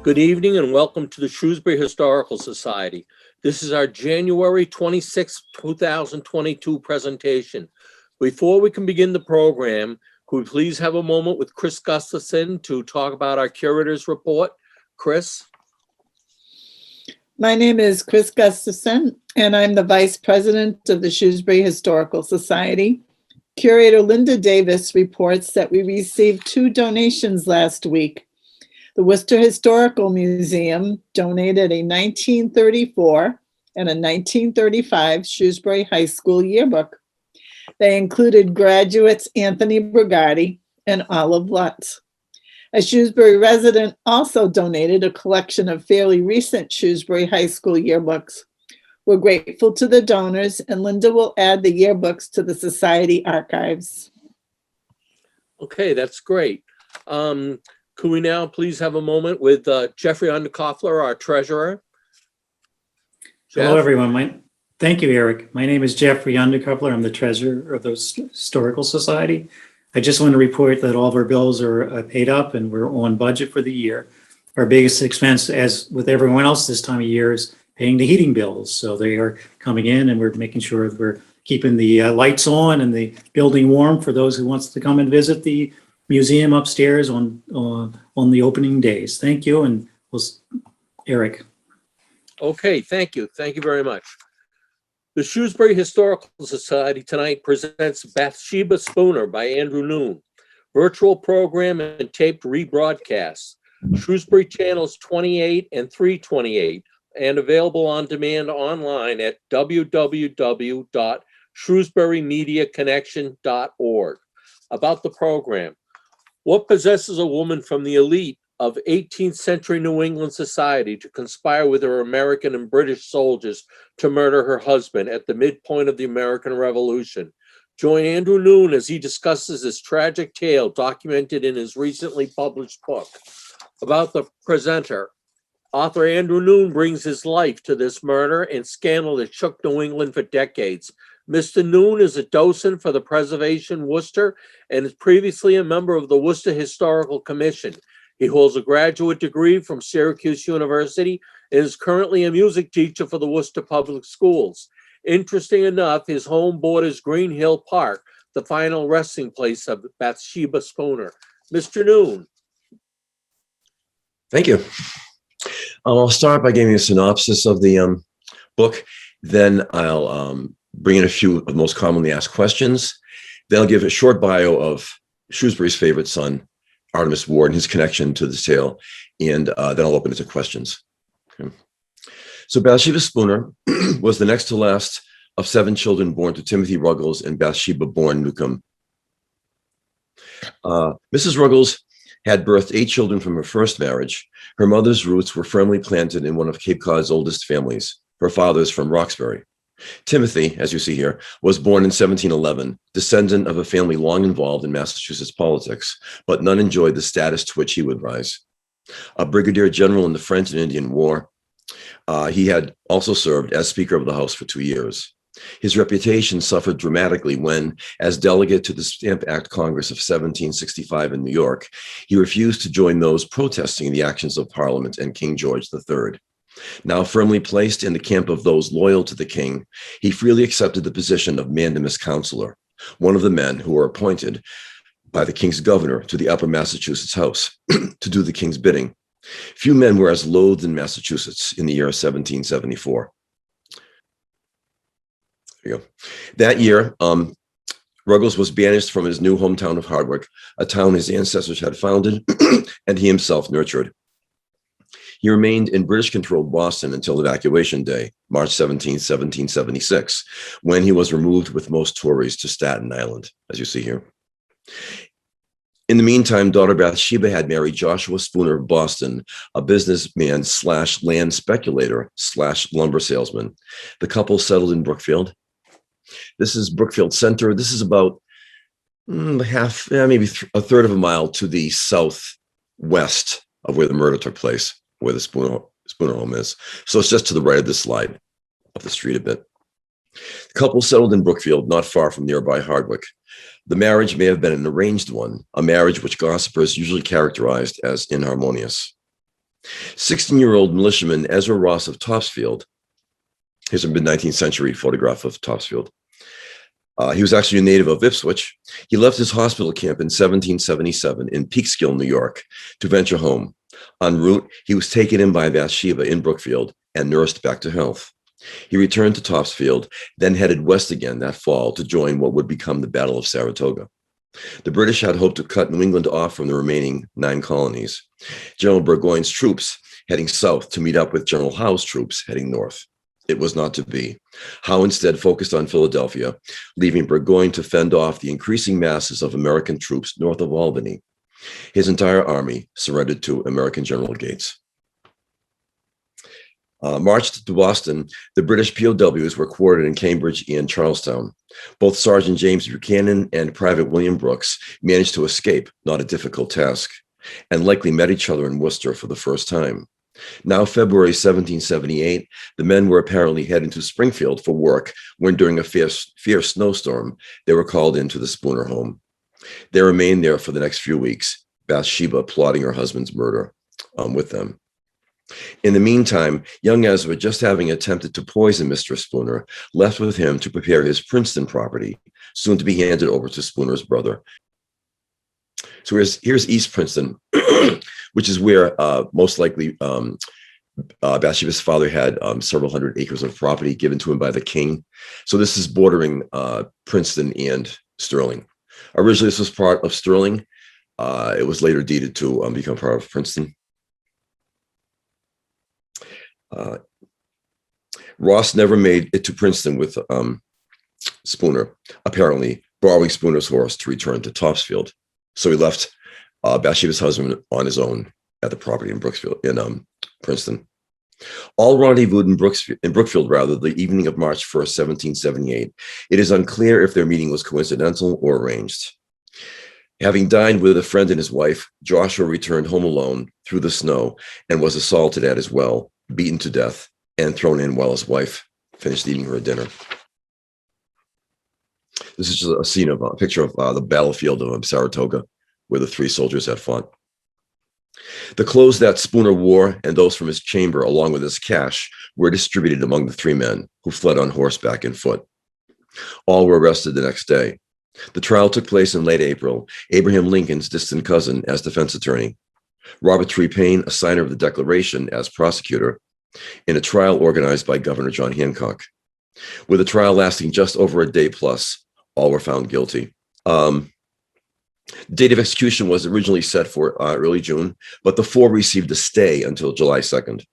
Good evening and welcome to the Shrewsbury Historical Society. This is our January 26, 2022 presentation. Before we can begin the program, could we please have a moment with Chris Gustafson to talk about our curator's report? Chris? My name is Chris Gustafson, and I'm the Vice President of the Shrewsbury Historical Society. Curator Linda Davis reports that we received 2 donations last week. The Worcester Historical Museum donated a 1934 and a 1935 Shrewsbury High School yearbook. They included graduates Anthony Brigatti and Olive Lutz. A Shrewsbury resident also donated a collection of fairly recent Shrewsbury High School yearbooks. We're grateful to the donors, and Linda will add the yearbooks to the Society archives. Okay, that's great. Could we now please have a moment with Jeffrey Underkoffler, our treasurer? Hello, everyone. Thank you, Eric. My name is Jeffrey Underkoffler. I'm the treasurer of the Historical Society. I just want to report that all of our bills are paid up and we're on budget for the year. Our biggest expense, as with everyone else this time of year, is paying the heating bills. So they are coming in and we're making sure that we're keeping the lights on and the building warm for those who wants to come and visit the museum upstairs on the opening days. Thank you, and Eric. Okay, thank you. Thank you very much. The Shrewsbury Historical Society tonight presents Bathsheba Spooner by Andrew Noone, virtual program and taped rebroadcast. Shrewsbury channels 28 and 328, and available on demand online at www.shrewsburymediaconnection.org. About the program. What possesses a woman from the elite of 18th century New England society to conspire with her American and British soldiers to murder her husband at the midpoint of the American Revolution? Join Andrew Noone as he discusses this tragic tale documented in his recently published book. About the presenter, author Andrew Noone brings his life to this murder and scandal that shook New England for decades. Mr. Noone is a docent for the Preservation Worcester and is previously a member of the Worcester Historical Commission. He holds a graduate degree from Syracuse University and is currently a music teacher for the Worcester Public Schools. Interesting enough, his home borders Green Hill Park, the final resting place of Bathsheba Spooner. Mr. Noone. Thank you. I'll start by giving a synopsis of the book. Then I'll bring in a few of the most commonly asked questions. Then I'll give a short bio of Shrewsbury's favorite son, Artemus Ward, and his connection to this tale. And then I'll open it to questions. Okay. So Bathsheba Spooner was the next to last of 7 children born to Timothy Ruggles and Bathsheba born Newcomb. Mrs. Ruggles had birthed 8 children from her first marriage. Her mother's roots were firmly planted in one of Cape Cod's oldest families. Her father's from Roxbury. Timothy, as you see here, was born in 1711, descendant of a family long involved in Massachusetts politics, but none enjoyed the status to which he would rise. A brigadier general in the French and Indian War, he had also served as Speaker of the House for 2 years. His reputation suffered dramatically when, as delegate to the Stamp Act Congress of 1765 in New York, he refused to join those protesting the actions of Parliament and King George III. Now firmly placed in the camp of those loyal to the king, he freely accepted the position of mandamus counselor, one of the men who were appointed by the king's governor to the Upper Massachusetts House to do the king's bidding. Few men were as loathed in Massachusetts in the year 1774. There you go. That year, Ruggles was banished from his new hometown of Hardwick, a town his ancestors had founded and he himself nurtured. He remained in British-controlled Boston until Evacuation Day, March 17, 1776, when he was removed with most Tories to Staten Island, as you see here. In the meantime, daughter Bathsheba had married Joshua Spooner of Boston, a businessman slash land speculator slash lumber salesman. The couple settled in Brookfield. This is Brookfield Center. This is about maybe a third of a mile to the southwest of where the murder took place, where the Spooner home is. So it's just to the right of this slide, up the street a bit. The couple settled in Brookfield, not far from nearby Hardwick. The marriage may have been an arranged one, a marriage which gossipers usually characterized as inharmonious. 16-year-old militiaman Ezra Ross of Topsfield, here's a mid-19th century photograph of Topsfield. He was actually a native of Ipswich. He left his hospital camp in 1777 in Peekskill, New York, to venture home. En route, he was taken in by Bathsheba in Brookfield and nursed back to health. He returned to Topsfield, then headed west again that fall to join what would become the Battle of Saratoga. The British had hoped to cut New England off from the remaining 9 colonies. General Burgoyne's troops heading south to meet up with General Howe's troops heading north. It was not to be. Howe instead focused on Philadelphia, leaving Burgoyne to fend off the increasing masses of American troops north of Albany. His entire army surrendered to American General Gates. Marched to Boston, the British POWs were quartered in Cambridge and Charlestown. Both Sergeant James Buchanan and Private William Brooks managed to escape, not a difficult task, and likely met each other in Worcester for the first time. Now, February 1778, the men were apparently heading to Springfield for work when, during a fierce snowstorm, they were called into the Spooner home. They remained there for the next few weeks, Bathsheba plotting her husband's murder with them. In the meantime, young Ezra, just having attempted to poison Mr. Spooner, left with him to prepare his Princeton property, soon to be handed over to Spooner's brother. So here's East Princeton, which is where most likely Bathsheba's father had several hundred acres of property given to him by the king. So this is bordering Princeton and Sterling. Originally, this was part of Sterling. It was later deeded to become part of Princeton. Ross never made it to Princeton with Spooner, apparently borrowing Spooner's horse to return to Topsfield. So he left Bathsheba's husband on his own at the property in Princeton. All rendezvoused in Brookfield, the evening of March 1st, 1778. It is unclear if their meeting was coincidental or arranged. Having dined with a friend and his wife, Joshua returned home alone through the snow and was assaulted at his well, beaten to death, and thrown in while his wife finished eating her dinner. This is just a picture of the battlefield of Saratoga, where the 3 soldiers had fought. The clothes that Spooner wore and those from his chamber, along with his cash, were distributed among the 3 men who fled on horseback and foot. All were arrested the next day. The trial took place in late April. Abraham Lincoln's distant cousin as defense attorney, Robert Tree Payne, a signer of the Declaration, as prosecutor, in a trial organized by Governor John Hancock. With the trial lasting just over a day plus, all were found guilty. The date of execution was originally set for early June, but the 4 received a stay until July 2nd.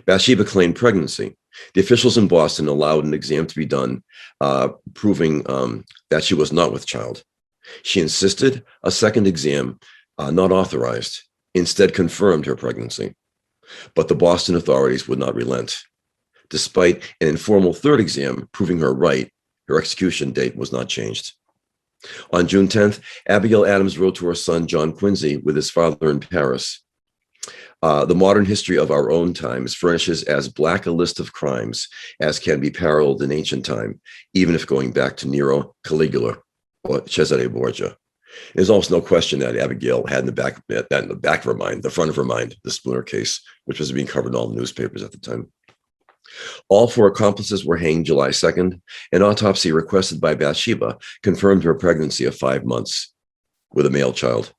Bathsheba claimed pregnancy. The officials in Boston allowed an exam to be done, proving that she was not with child. She insisted a second exam, not authorized, instead confirmed her pregnancy. But the Boston authorities would not relent. Despite an informal 3rd exam proving her right, her execution date was not changed. On June 10th, Abigail Adams wrote to her son, John Quincy, with his father in Paris. The modern history of our own times furnishes as black a list of crimes as can be paralleled in ancient time, even if going back to Nero, Caligula, or Cesare Borgia. There's almost no question that Abigail had in the back of her mind, the front of her mind, the Spooner case, which was being covered in all the newspapers at the time. All 4 accomplices were hanged July 2nd. An autopsy requested by Bathsheba confirmed her pregnancy of 5 months with a male child.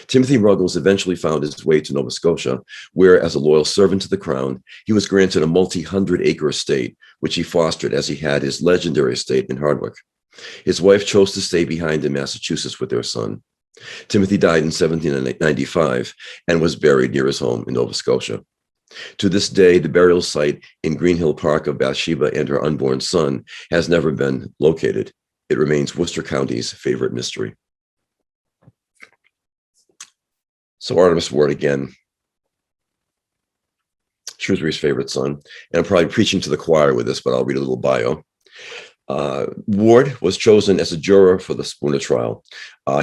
Timothy Ruggles eventually found his way to Nova Scotia, where, as a loyal servant to the crown, he was granted a multi-hundred-acre estate, which he fostered as he had his legendary estate in Hardwick. His wife chose to stay behind in Massachusetts with their son. Timothy died in 1795 and was buried near his home in Nova Scotia. To this day, the burial site in Greenhill Park of Bathsheba and her unborn son has never been located. It remains Worcester County's favorite mystery. So Artemus Ward again, Shrewsbury's favorite son. And I'm probably preaching to the choir with this, but I'll read a little bio. Ward was chosen as a juror for the Spooner trial.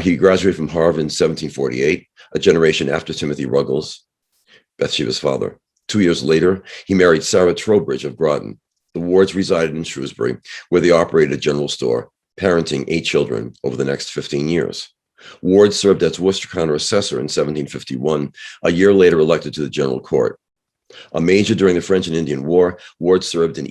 He graduated from Harvard in 1748, a generation after Timothy Ruggles, Bathsheba's father. 2 years later, he married Sarah Trowbridge of Groton. The Wards resided in Shrewsbury, where they operated a general store, parenting 8 children over the next 15 years. Ward served as Worcester County assessor in 1751, a year later elected to the General Court. A major during the French and Indian War, Ward served in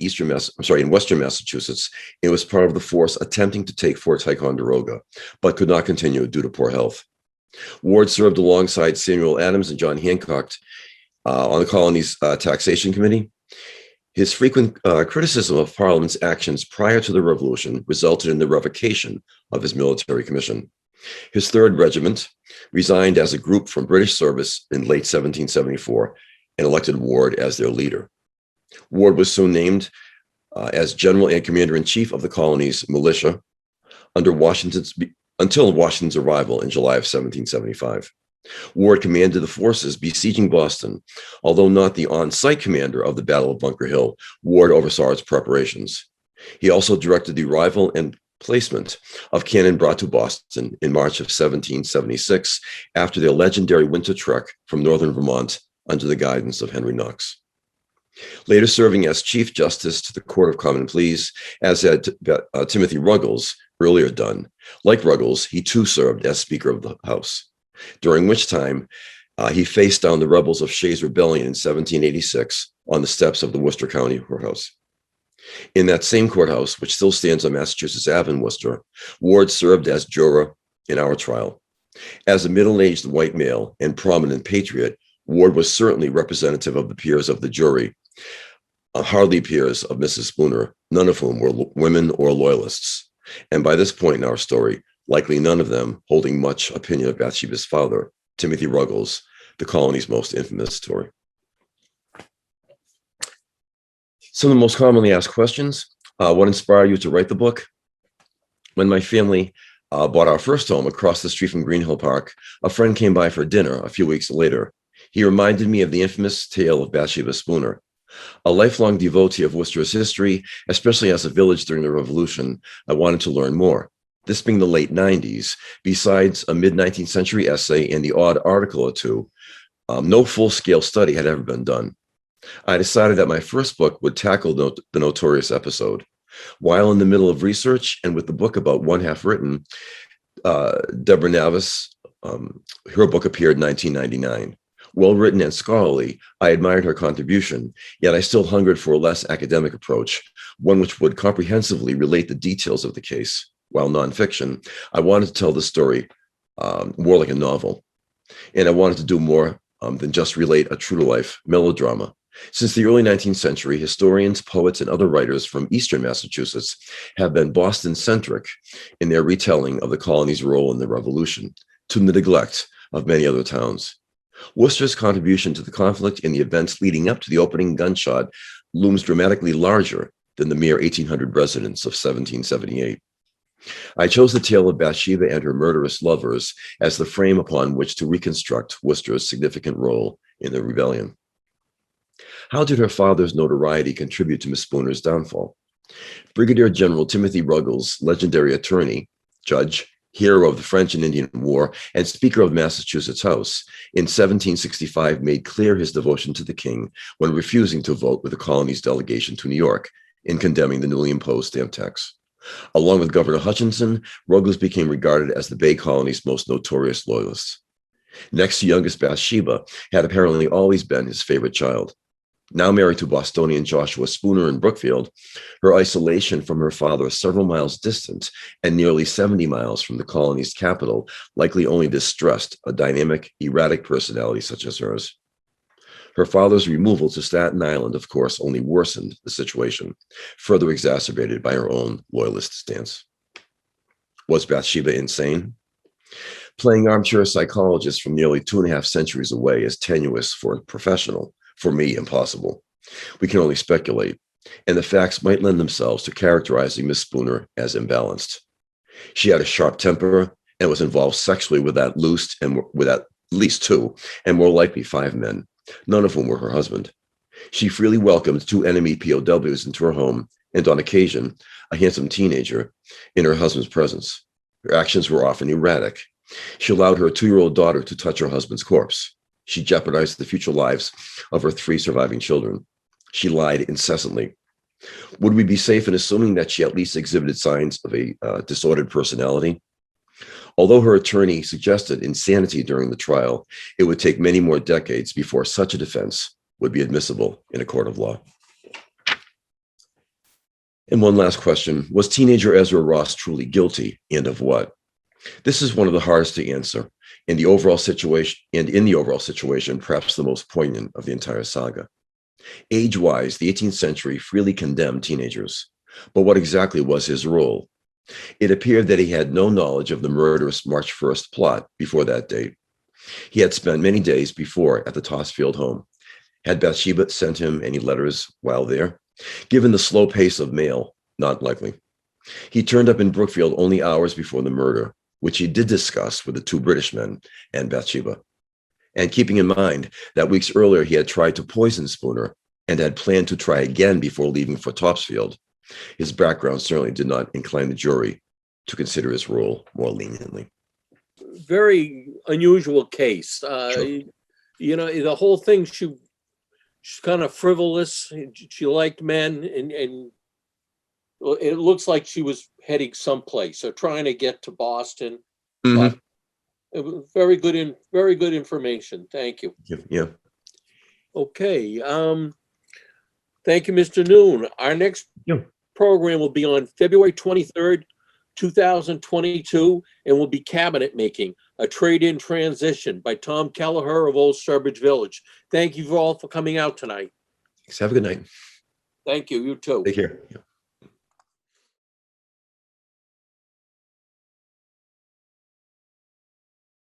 Western Massachusetts and was part of the force attempting to take Fort Ticonderoga, but could not continue due to poor health. Ward served alongside Samuel Adams and John Hancock on the colony's taxation committee. His frequent criticism of Parliament's actions prior to the Revolution resulted in the revocation of his military commission. His 3rd Regiment resigned as a group from British service in late 1774 and elected Ward as their leader. Ward was soon named as general and commander-in-chief of the colony's militia until Washington's arrival in July of 1775. Ward commanded the forces besieging Boston. Although not the on-site commander of the Battle of Bunker Hill, Ward oversaw its preparations. He also directed the arrival and placement of cannon brought to Boston in March of 1776 after their legendary winter trek from northern Vermont under the guidance of Henry Knox. Later serving as Chief Justice to the Court of Common Pleas, as had Timothy Ruggles earlier done. Like Ruggles, he too served as Speaker of the House, during which time he faced down the rebels of Shays' Rebellion in 1786 on the steps of the Worcester County Courthouse. In that same courthouse, which still stands on Massachusetts Ave in Worcester, Ward served as juror in our trial. As a middle-aged white male and prominent patriot, Ward was certainly representative of the peers of the jury, hardly peers of Mrs. Spooner, none of whom were women or loyalists. And by this point in our story, likely none of them holding much opinion of Bathsheba's father, Timothy Ruggles, the colony's most infamous Tory. Some of the most commonly asked questions: what inspired you to write the book? When my family bought our first home across the street from Greenhill Park, a friend came by for dinner a few weeks later. He reminded me of the infamous tale of Bathsheba Spooner. A lifelong devotee of Worcester's history, especially as a village during the Revolution, I wanted to learn more. This being the late 90s, besides a mid-19th century essay and the odd article or two, no full-scale study had ever been done. I decided that my first book would tackle the notorious episode. While in the middle of research and with the book about one half written, Deborah Navis, her book appeared in 1999. Well-written and scholarly, I admired her contribution, yet I still hungered for a less academic approach, one which would comprehensively relate the details of the case. While nonfiction, I wanted to tell the story more like a novel, and I wanted to do more than just relate a true-to-life melodrama. Since the early 19th century, historians, poets, and other writers from Eastern Massachusetts have been Boston-centric in their retelling of the colony's role in the Revolution, to the neglect of many other towns. Worcester's contribution to the conflict and the events leading up to the opening gunshot looms dramatically larger than the mere 1,800 residents of 1778. I chose the tale of Bathsheba and her murderous lovers as the frame upon which to reconstruct Worcester's significant role in the rebellion. How did her father's notoriety contribute to Miss Spooner's downfall? Brigadier General Timothy Ruggles, legendary attorney, judge, hero of the French and Indian War, and Speaker of Massachusetts House, in 1765 made clear his devotion to the king when refusing to vote with the colony's delegation to New York in condemning the newly imposed stamp tax. Along with Governor Hutchinson, Ruggles became regarded as the Bay Colony's most notorious loyalist. Next to youngest Bathsheba had apparently always been his favorite child. Now married to Bostonian Joshua Spooner in Brookfield, her isolation from her father several miles distant and nearly 70 miles from the colony's capital likely only distressed a dynamic, erratic personality such as hers. Her father's removal to Staten Island, of course, only worsened the situation, further exacerbated by her own loyalist stance. Was Bathsheba insane? Playing armchair psychologist from nearly 2.5 centuries away is tenuous for a professional. For me, impossible. We can only speculate, and the facts might lend themselves to characterizing Miss Spooner as imbalanced. She had a sharp temper and was involved sexually with at least 2, and more likely 5 men, none of whom were her husband. She freely welcomed 2 enemy POWs into her home, and on occasion, a handsome teenager in her husband's presence. Her actions were often erratic. She allowed her 2-year-old daughter to touch her husband's corpse. She jeopardized the future lives of her 3 surviving children. She lied incessantly. Would we be safe in assuming that she at least exhibited signs of a disordered personality? Although her attorney suggested insanity during the trial, it would take many more decades before such a defense would be admissible in a court of law. And one last question, was teenager Ezra Ross truly guilty, and of what? This is one of the hardest to answer in the overall situation, perhaps the most poignant of the entire saga. Age-wise, the 18th century freely condemned teenagers, but what exactly was his role? It appeared that he had no knowledge of the murderous March 1st plot before that date. He had spent many days before at the Tossfield home. Had Bathsheba sent him any letters while there? Given the slow pace of mail, not likely. He turned up in Brookfield only hours before the murder, which he did discuss with the two British men and Bathsheba. And keeping in mind that weeks earlier he had tried to poison Spooner and had planned to try again before leaving for Topsfield, his background certainly did not incline the jury to consider his role more leniently. Very unusual case. Sure. You know, the whole thing, she's kind of frivolous. She liked men, and it looks like she was heading someplace or trying to get to Boston. Mhm. But it was very good information. Thank you. Yeah. Okay. Thank you, Mr. Noone. Our next Yeah. program will be on February 23rd, 2022, and will be Cabinet Making, a Trade-in Transition by Tom Kelleher of Old Sturbridge Village. Thank you all for coming out tonight. Thanks. Have a good night. Thank you. You too. Take care. Yeah.